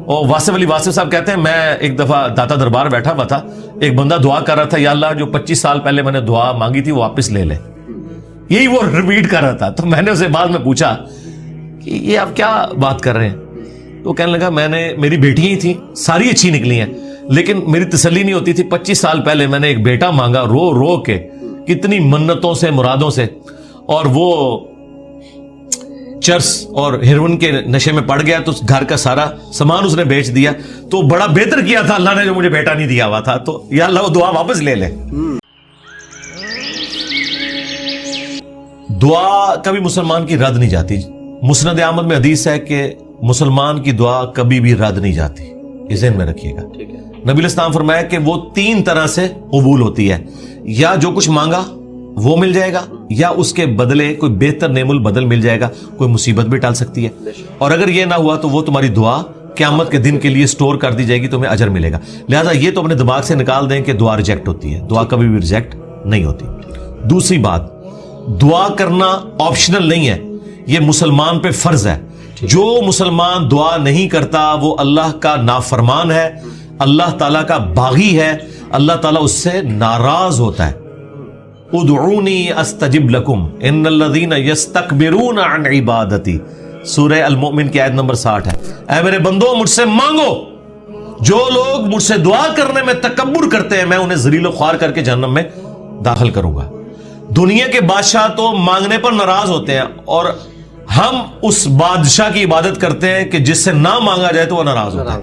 اور واصف علی واصف صاحب کہتے ہیں میں ایک دفعہ داتا دربار بیٹھا ہوا تھا, ایک بندہ دعا کر رہا تھا یا اللہ جو 25 سال پہلے میں نے دعا مانگی تھی وہ واپس لے لے, یہی وہ ریپیٹ کر رہا تھا. تو میں نے اسے بعد میں پوچھا کہ یہ آپ کیا بات کر رہے ہیں؟ تو کہنے لگا میری بیٹیاں ہی تھیں, ساری اچھی نکلی ہیں, لیکن میری تسلی نہیں ہوتی تھی. 25 سال پہلے میں نے ایک بیٹا مانگا رو رو کے, کتنی منتوں سے مرادوں سے, اور وہ چرس اور ہیروئن کے نشے میں پڑ گیا تو گھر کا سارا سامان اس نے بیچ دیا. تو بڑا بہتر کیا تھا اللہ نے جو مجھے بیٹا نہیں دیا ہوا تھا, تو یا اللہ وہ دعا واپس لے لے. دعا کبھی مسلمان کی رد نہیں جاتی. مسند احمد میں حدیث ہے کہ مسلمان کی دعا کبھی بھی رد نہیں جاتی, یہ ذہن میں رکھیے گا. نبی علیہ السلام فرمایا کہ وہ 3 طرح سے قبول ہوتی ہے, یا جو کچھ مانگا وہ مل جائے گا, یا اس کے بدلے کوئی بہتر نعم البدل مل جائے گا, کوئی مصیبت بھی ٹال سکتی ہے, اور اگر یہ نہ ہوا تو وہ تمہاری دعا قیامت کے دن کے لیے سٹور کر دی جائے گی, تمہیں اجر ملے گا. لہذا یہ تو اپنے دماغ سے نکال دیں کہ دعا ریجیکٹ ہوتی ہے, دعا کبھی بھی ریجیکٹ نہیں ہوتی. دوسری بات, دعا کرنا آپشنل نہیں ہے, یہ مسلمان پہ فرض ہے. جو مسلمان دعا نہیں کرتا وہ اللہ کا نافرمان ہے, اللہ تعالیٰ کا باغی ہے, اللہ تعالیٰ اس سے ناراض ہوتا ہے. ادعونی استجب لکم ان الذین یستکبرون عن عبادتی, سورہ المؤمن کی آیت نمبر 60 ہے. اے میرے بندو مجھ سے مانگو, جو لوگ مجھ سے دعا کرنے میں تکبر کرتے ہیں میں انہیں ذلیل و خوار کر کے جہنم میں داخل کروں گا. دنیا کے بادشاہ تو مانگنے پر ناراض ہوتے ہیں, اور ہم اس بادشاہ کی عبادت کرتے ہیں کہ جس سے نہ مانگا جائے تو وہ ناراض ہوتا ہے.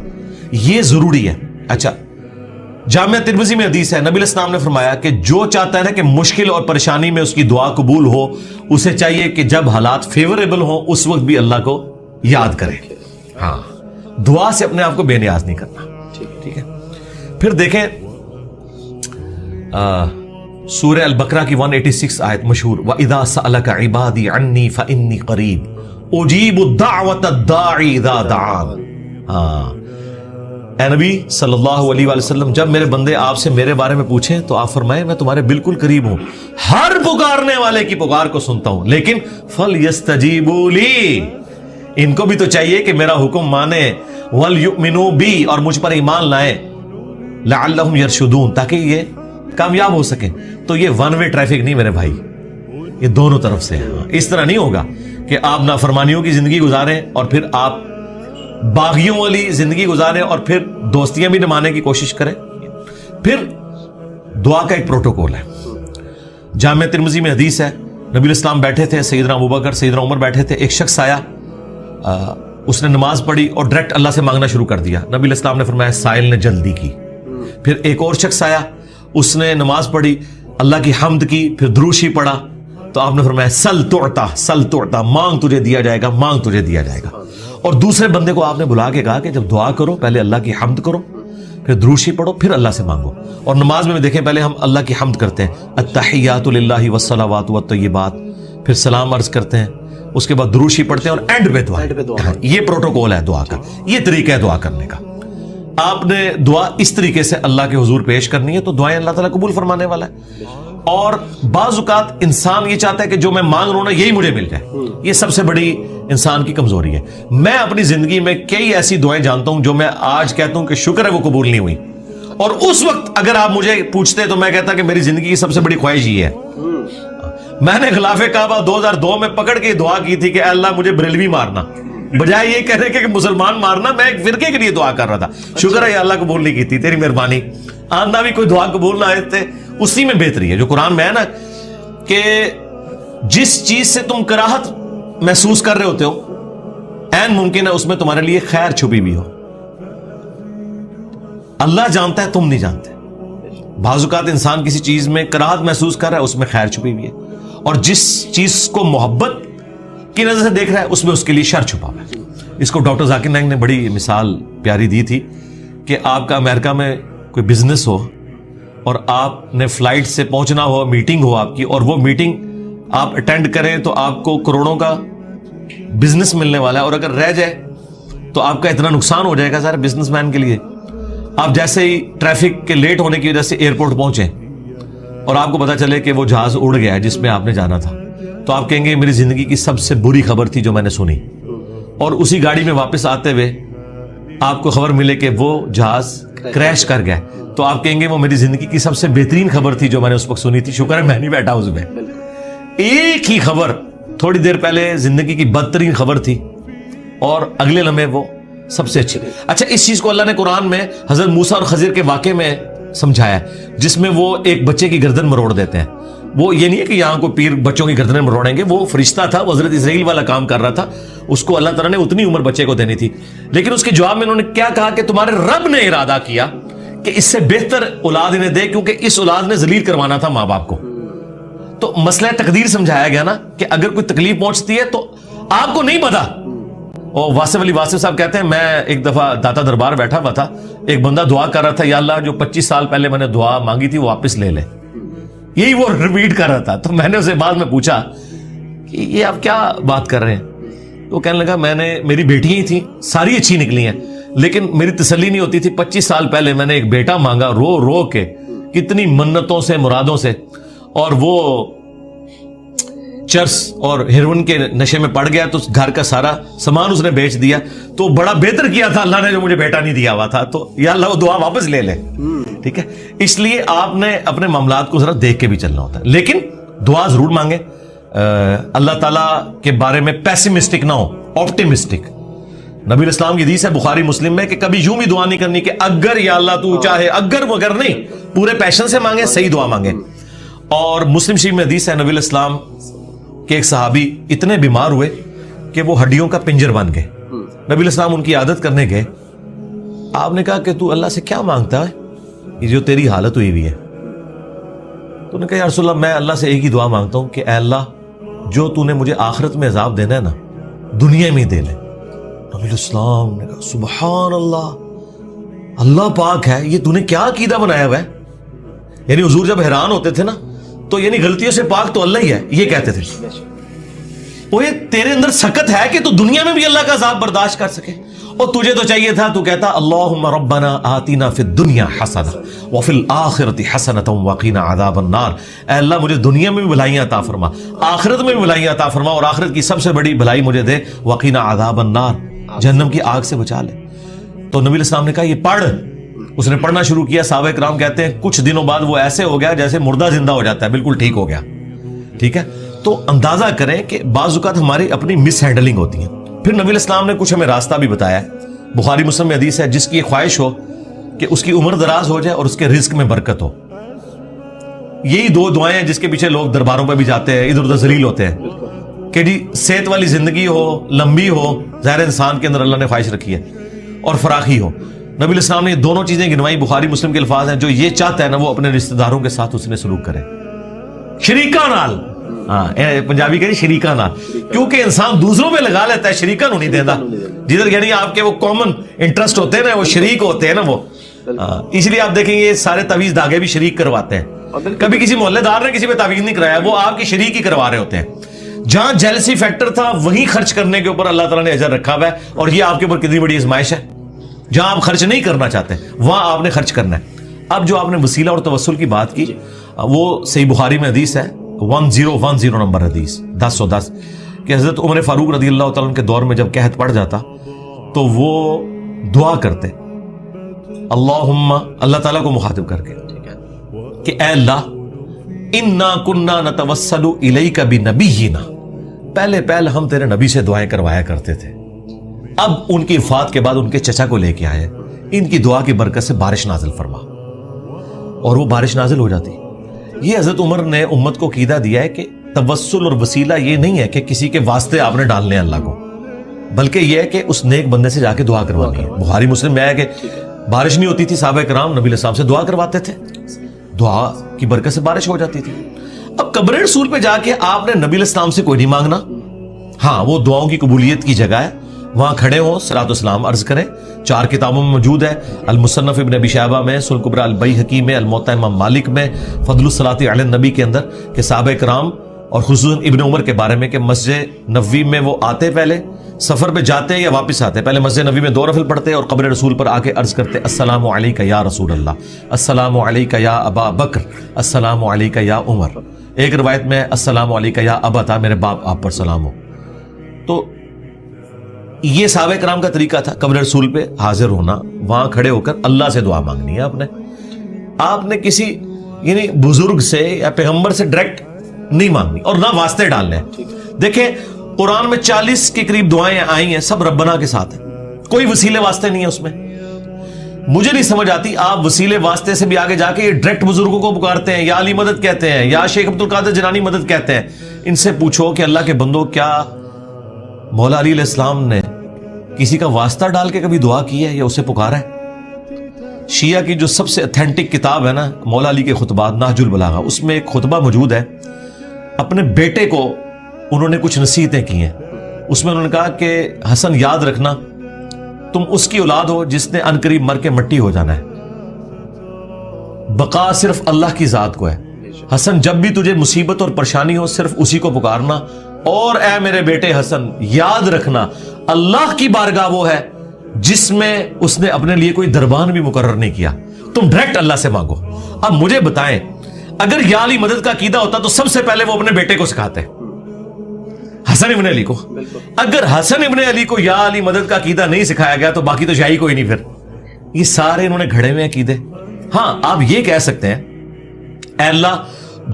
یہ ضروری ہے. اچھا, جامعہ ترمذی میں حدیث ہے, نبی علیہ السلام نے فرمایا کہ جو چاہتا ہے نا کہ مشکل اور پریشانی میں اس کی دعا قبول ہو, اسے چاہیے کہ جب حالات فیوریبل ہوں اس وقت بھی اللہ کو یاد کرے. ہاں, دعا سے اپنے آپ کو بے نیاز نہیں کرنا. ٹھیک ہے. پھر دیکھیں سورہ البقرہ کی 186 آیت مشہور, وَإِذَا سَأَلَكَ عِبَادِي عَنِّي فَإِنِّي قَرِيبٌ أُجِيبُ الدَّعْوَةَ الدَّاعِ إِذَا دَعَانِ. ہاں, اے نبی صلی اللہ علیہ وآلہ وسلم, جب میرے بندے آپ سے میرے بارے میں پوچھیں تو آپ فرمائیں میں تمہارے بالکل قریب ہوں, ہر پکارنے والے کی پکار کو سنتا ہوں, لیکن فَلْيَسْتَجِيبُوا لِي, ان کو بھی تو چاہیے کہ میرا حکم مانے, وَلْيُؤْمِنُوا بِي, اور مجھ پر ایمان لائیں, لَعَلَّهُمْ يَرْشُدُونَ, تاکہ یہ کامیاب ہو سکیں. تو یہ ون وے ٹریفک نہیں میرے بھائی, یہ دونوں طرف سے ہے. اس طرح نہیں ہوگا کہ آپ نافرمانیوں کی زندگی گزاریں اور پھر آپ باغیوں والی زندگی گزاریں اور پھر دوستیاں بھی نمانے کی کوشش کریں. پھر دعا کا ایک پروٹوکول ہے. جامعہ ترمذی میں حدیث ہے, نبی علیہ السلام بیٹھے تھے, سیدنا ابوبکر سیدنا عمر بیٹھے تھے, ایک شخص آیا, اس نے نماز پڑھی اور ڈائریکٹ اللہ سے مانگنا شروع کر دیا. نبی علیہ السلام نے فرمایا سائل نے جلدی کی. پھر ایک اور شخص آیا, اس نے نماز پڑھی, اللہ کی حمد کی, پھر دروشی پڑھا, تو آپ نے فرمایا سل تعطا, سل تعطا, مانگ تجھے دیا جائے گا, مانگ تجھے دیا جائے گا. اور دوسرے بندے کو آپ نے بلا کے کہا کہ جب دعا کرو پہلے اللہ کی حمد کرو, پھر دروشی پڑھو, پھر اللہ سے مانگو. اور نماز میں دیکھیں پہلے ہم اللہ کی حمد کرتے ہیں, التحیات للہ والصلوات والطیبات, پھر سلام عرض کرتے ہیں, اس کے بعد دروشی پڑھتے ہیں, اور اینڈ پہ دعا. یہ پروٹوکول ہے دعا کا, یہ طریقہ ہے دعا کرنے کا. آپ نے دعا اس طریقے سے اللہ کے حضور پیش کرنی ہے تو دعائیں اللہ تعالیٰ قبول فرمانے والا ہے. اور بعض اوقات انسان یہ چاہتا ہے کہ جو میں مانگ رہا ہوں نا یہی مجھے مل جائے. یہ سب سے بڑی انسان کی کمزوری ہے. میں اپنی زندگی میں کئی ایسی دعائیں جانتا ہوں جو میں آج کہتا ہوں کہ شکر ہے وہ قبول نہیں ہوئی, اور اس وقت اگر آپ مجھے پوچھتے تو میں کہتا کہ میری زندگی کی سب سے بڑی خواہش یہ ہے. میں نے خلاف کعبہ 2002 میں پکڑ کے دعا کی تھی کہ اے اللہ مجھے بریلوی مارنا, بجائے یہ کہنے کہ مسلمان مارنا. میں ایک فرقے کے لیے دعا کر رہا تھا. شکر ہے اللہ قبول نہیں کی تھی, تیری مہربانی. آندہ بھی کوئی دعا قبول نہ آئے تھے, اسی میں بہتری ہے جو قرآن میں ہے نا کہ جس چیز سے تم کراہت محسوس کر رہے ہوتے ہو عین ممکن ہے اس میں تمہارے لیے خیر چھپی بھی ہو. اللہ جانتا ہے, تم نہیں جانتے. بعض اوقات انسان کسی چیز میں کراہت محسوس کر رہا ہے, اس میں خیر چھپی ہوئی ہے, اور جس چیز کو محبت کی نظر سے دیکھ رہا ہے اس میں اس کے لیے شر چھپا ہوا ہے. اس کو ڈاکٹر ذاکر نائک نے بڑی مثال پیاری دی تھی کہ آپ کا امریکہ میں کوئی بزنس ہو اور آپ نے فلائٹ سے پہنچنا ہو, میٹنگ ہو آپ کی, اور وہ میٹنگ آپ اٹینڈ کریں تو آپ کو کروڑوں کا بزنس ملنے والا ہے, اور اگر رہ جائے تو آپ کا اتنا نقصان ہو جائے گا سارے بزنس مین کے لیے. آپ جیسے ہی ٹریفک کے لیٹ ہونے کی وجہ سے ایئرپورٹ پہنچیں اور آپ کو پتا چلے کہ وہ جہاز اڑ گیا ہے جس میں آپ نے جانا تھا, تو آپ کہیں گے میری زندگی کی سب سے بری خبر تھی جو میں نے سنی. اور اسی گاڑی میں واپس آتے ہوئے آپ کو خبر ملے کہ وہ جہاز کریش کر گیا تو آپ کہیں گے وہ میری زندگی کی سب سے بہترین خبر تھی جو میں نے اس وقت سنی تھی، شکر ہے میں نہیں بیٹھا اس میں۔ ایک ہی خبر تھوڑی دیر پہلے زندگی کی بدترین خبر تھی اور اگلے لمحے وہ سب سے اچھی۔ اچھا، اس چیز کو اللہ نے قرآن میں حضرت موسیٰ اور خضر کے واقعے میں سمجھایا ہے، جس میں وہ ایک بچے کی گردن مروڑ دیتے ہیں۔ وہ یہ نہیں ہے کہ یہاں کو پیر بچوں کی گردنیں مروڑیں گے، وہ فرشتہ تھا، وہ حضرت اسرائیل والا کام کر رہا تھا، اس کو اللہ تعالیٰ نے اتنی عمر بچے کو دینی تھی، لیکن اس کے جواب میں انہوں نے کیا کہا کہ تمہارے رب نے ارادہ کیا کہ اس سے بہتر اولاد انہیں دے، کیونکہ اس اولاد نے ذلیل کروانا تھا ماں باپ کو۔ تو مسئلہ تقدیر سمجھایا گیا نا کہ اگر کوئی تکلیف پہنچتی ہے تو آپ کو نہیں پتا۔ اور واصف علی واصف صاحب کہتے ہیں میں ایک دفعہ داتا دربار بیٹھا ہوا تھا، ایک بندہ دعا کر رہا تھا، یا اللہ جو 25 سال پہلے میں نے دعا مانگی تھی وہ واپس لے لے، یہی وہ ریپیٹ کر رہا تھا۔ تو میں نے اسے بعد میں پوچھا کہ یہ آپ کیا بات کر رہے ہیں؟ تو کہنے لگا میری بیٹیاں ہی تھیں، ساری اچھی نکلی ہیں، لیکن میری تسلی نہیں ہوتی تھی۔ 25 سال پہلے میں نے ایک بیٹا مانگا رو رو کے، کتنی منتوں سے مرادوں سے، اور وہ چرس اور ہیروئن کے نشے میں پڑ گیا تو گھر کا سارا سامان اس نے بیچ دیا۔ تو بڑا بہتر کیا تھا اللہ نے جو مجھے بیٹا نہیں دیا ہوا تھا، تو یا اللہ وہ دعا واپس لے لے، ٹھیک ہے۔ اس لیے آپ نے اپنے معاملات کو ذرا دیکھ کے بھی چلنا ہوتا ہے، لیکن دعا ضرور مانگیں، اللہ تعالیٰ کے بارے میں پیسیمسٹک نہ ہو، آپٹیمسٹک۔ نبی اسلام کی حدیث ہے بخاری مسلم میں کہ کبھی یوں بھی دعا نہیں کرنی کہ اگر یا اللہ تو چاہے، اگر مگر نہیں، پورے پیشن سے مانگے، صحیح دعا مانگے۔ اور مسلم شریف میں حدیث ہے نبی اسلام کہ ایک صحابی اتنے بیمار ہوئے کہ وہ ہڈیوں کا پنجر بن گئے۔ نبی اسلام ان کی عادت کرنے گئے، آپ نے کہا کہ تو اللہ سے کیا مانگتا ہے یہ جو تیری حالت ہوئی ہوئی ہے؟ تو نے کہا یا رسول اللہ میں اللہ سے ایک ہی دعا مانگتا ہوں کہ اے اللہ جو تو نے مجھے آخرت میں عذاب دینا ہے نا دنیا میں ہی دے لے۔ نبی اسلام نے کہا سبحان اللہ، اللہ پاک ہے، یہ تو نے کیا عقیدہ بنایا ہوا ہے؟ یعنی حضور جب حیران ہوتے تھے نا تو یعنی غلطیوں سے پاک تو اللہ ہی ہے، یہ کہتے تھے وہ تیرے اندر سکت ہے کہ تو دنیا میں بھی اللہ کا عذاب برداشت کر سکے، اور تجھے تو چاہیے تھا تو کہتا اللہم ربنا آتینا فی الدنیا حسنہ وفی الآخرۃ حسنۃ وقینا عذاب النار۔ اے اللہ مجھے دنیا میں بھی بھلائیاں عطا فرما، آخرت میں بھی بھلائیاں عطا فرما، اور آخرت کی سب سے بڑی بھلائی مجھے دے، وقینا عذاب النار، جہنم کی آگ سے بچا لے۔ تو نبی الاسلام نے کہا یہ پڑھ، اس نے پڑھنا شروع کیا۔ صحابہ کرام کہتے ہیں کچھ دنوں بعد وہ ایسے ہو گیا جیسے مردہ زندہ ہو جاتا ہے، بالکل ٹھیک ہو گیا، ٹھیک ہے۔ تو اندازہ کریں کہ بعض اوقات ہماری اپنی مس ہینڈلنگ ہوتی ہے۔ پھر نبی الاسلام نے کچھ ہمیں راستہ بھی بتایا ہے، بخاری مسلم میں حدیث ہے جس کی خواہش ہو کہ اس کی عمر دراز ہو جائے اور اس کے رزق میں برکت ہو، یہی دو دعائیں ہیں جس کے پیچھے لوگ درباروں پہ بھی جاتے ہیں، ادھر ادھر ذلیل ہوتے ہیں کہ جی صحت والی زندگی ہو، لمبی ہو، ظاہر انسان کے اندر اللہ نے خواہش رکھی ہے، اور فراخی ہو۔ نبی الاسلام نے یہ دونوں چیزیں گنوائی، بخاری مسلم کے الفاظ ہیں جو یہ چاہتا ہے نا وہ اپنے رشتہ داروں کے ساتھ اس نے سلوک کرے، شریکہ نال، ہاں پنجابی کہتے ہیں شریکہ نال، کیونکہ انسان دوسروں پہ لگا لیتا ہے، شریکہ نہیں دیتا، جدھر یعنی آپ کے وہ کامن انٹرسٹ ہوتے ہیں نا، وہ شریک ہوتے ہیں نا وہ، اس لیے آپ دیکھیں یہ سارے تعویذ دھاگے بھی شریک کرواتے ہیں، کبھی کسی محلے دار نے کسی پہ تعویذ نہیں کرایا، وہ آپ کی شریک ہی کروا رہے ہوتے ہیں۔ جہاں جیلسی فیکٹر تھا وہیں خرچ کرنے کے اوپر اللہ تعالیٰ نے اجر رکھا ہوا ہے، اور یہ آپ کے اوپر کتنی بڑی آزمائش ہے، جہاں آپ خرچ نہیں کرنا چاہتے وہاں آپ نے خرچ کرنا ہے۔ اب جو آپ نے وسیلہ اور توسل کی بات کی، وہ صحیح بخاری میں حدیث ہے 1010 نمبر حدیث 1010 کہ حضرت عمر فاروق رضی اللہ تعالیٰ عنہ کے دور میں جب قحط پڑ جاتا تو وہ دعا کرتے اللہم، اللہ تعالیٰ کو مخاطب کر کے کہ اے اللہ انا کننا نتوسل الیک بنبینا، پہلے ہم تیرے نبی سے دعائیں کروایا کرتے تھے، اب ان کی وفات کے بعد ان کے چچا کو لے کے آئے، ان کی دعا کی برکت سے بارش نازل فرما، اور وہ بارش نازل ہو جاتی۔ یہ حضرت عمر نے امت کو عقیدہ دیا ہے کہ توسل اور وسیلہ یہ نہیں ہے کہ کسی کے واسطے آپ نے ڈالنے اللہ کو، بلکہ یہ ہے کہ اس نیک بندے سے جا کے دعا کروانی ہے۔ بخاری مسلم میں ہے کہ بارش نہیں ہوتی تھی، صحابہ کرام نبی علیہ السلام سے دعا کرواتے تھے، دعا کی برکت سے بارش ہو جاتی تھی۔ اب قبر رسول پہ جا کے آپ نے نبی علیہ السلام سے کوئی نہیں مانگنا، ہاں وہ دعاؤں کی قبولیت کی جگہ ہے، وہاں کھڑے ہوں صلاۃ والسلام عرض کریں، 4 کتابوں میں موجود ہے، المصنف ابن ابی شیبہ میں، سنن کبری البیہقی میں، الموطا امام مالک میں، فضل الصلاۃ علی النبی کے اندر کہ صحابہ کرام اور خصوصاً ابن عمر کے بارے میں کہ مسجد نبوی میں وہ آتے، پہلے سفر پہ جاتے یا واپس آتے، پہلے مسجد نبوی میں 2 نفل پڑھتے اور قبر رسول پر آ کے عرض کرتے السلام علیک یا رسول اللہ، السلام علیک یا ابا بکر، السلام علیک یا عمر، ایک روایت میں السلام علیک یا ابا تھا، میرے باپ آپ پر سلام ہو۔ تو یہ صحابہ کرام کا طریقہ تھا، قبر رسول پہ حاضر ہونا، وہاں کھڑے ہو کر اللہ سے دعا مانگنی ہے آپ نے کسی یعنی بزرگ سے یا پیغمبر سے ڈائریکٹ نہیں مانگنی، اور نہ واسطے ڈالنے ہیں۔ دیکھیں قرآن میں 40 کے قریب دعائیں آئی ہیں، سب ربنا کے ساتھ ہیں، کوئی وسیلے واسطے نہیں ہے اس میں۔ مجھے نہیں سمجھ آتی آپ وسیلے واسطے سے بھی آگے جا کے یہ ڈائریکٹ بزرگوں کو پکارتے ہیں، یا علی مدد کہتے ہیں، یا شیخ عبد القادر جیلانی مدد کہتے ہیں۔ ان سے پوچھو کہ اللہ کے بندو، کیا مولا علی علیہ السلام نے کسی کا واسطہ ڈال کے کبھی دعا کی ہے یا اسے پکارا ہے؟ شیعہ کی جو سب سے اتھینٹک کتاب ہے نا مولا علی کے خطبات، نہج البلاغہ، اس میں ایک خطبہ موجود ہے، اپنے بیٹے کو انہوں نے کچھ نصیحتیں کی ہیں۔ اس میں انہوں نے کہا کہ حسن یاد رکھنا تم اس کی اولاد ہو جس نے ان قریب مر کے مٹی ہو جانا ہے، بقا صرف اللہ کی ذات کو ہے۔ حسن جب بھی تجھے مصیبت اور پریشانی ہو صرف اسی کو پکارنا، اور اے میرے بیٹے حسن یاد رکھنا اللہ کی بارگاہ وہ ہے جس میں اس نے اپنے لیے کوئی دربان بھی مقرر نہیں کیا، تم ڈائریکٹ اللہ سے مانگو۔ اب مجھے بتائیں اگر یا علی مدد کا عقیدہ ہوتا تو سب سے پہلے وہ اپنے بیٹے کو سکھاتے حسن ابن علی کو۔ اگر حسن ابن علی کو یا علی مدد کا عقیدہ نہیں سکھایا گیا تو باقی تو شاہی کوئی نہیں۔ پھر یہ سارے انہوں نے گھڑے ہوئے عقیدے۔ ہاں آپ یہ کہہ سکتے ہیں اے اللہ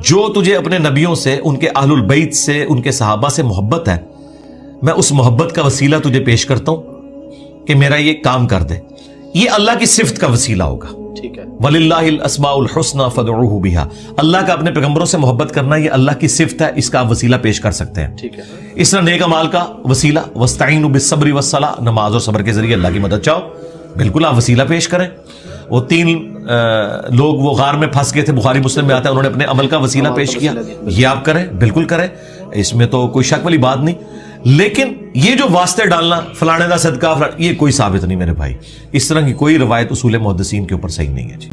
جو تجھے اپنے نبیوں سے، ان کے اہل البیت سے، ان کے صحابہ سے محبت ہے، میں اس محبت کا وسیلہ تجھے پیش کرتا ہوں کہ میرا یہ کام کر دے۔ یہ اللہ کی صفت کا وسیلہ ہوگا، ٹھیک ہے، وَلِلَّهِ الْأَسْمَاءُ الْحُسْنَى فَادْعُوهُ بِهَا۔ اللہ کا اپنے پیغمبروں سے محبت کرنا یہ اللہ کی صفت ہے، اس کا آپ وسیلہ پیش کر سکتے ہیں، ٹھیک ہے۔ اس طرح نیک اعمال کا وسیلہ وَاسْتَعِينُوا بِالصَّبْرِ وَالصَّلَاةِ، نماز اور صبر کے ذریعے اللہ کی مدد چاہو، بالکل آپ وسیلہ پیش کریں۔ وہ 3 لوگ وہ غار میں پھنس گئے تھے، بخاری مسلم میں آتا ہے، انہوں نے اپنے عمل کا وسیلہ پیش کیا، یہ آپ کریں، بالکل کریں، اس میں تو کوئی شک والی بات نہیں۔ لیکن یہ جو واسطے ڈالنا فلانے دا صدقہ یہ کوئی ثابت نہیں میرے بھائی، اس طرح کی کوئی روایت اصول محدثین کے اوپر صحیح نہیں ہے جی۔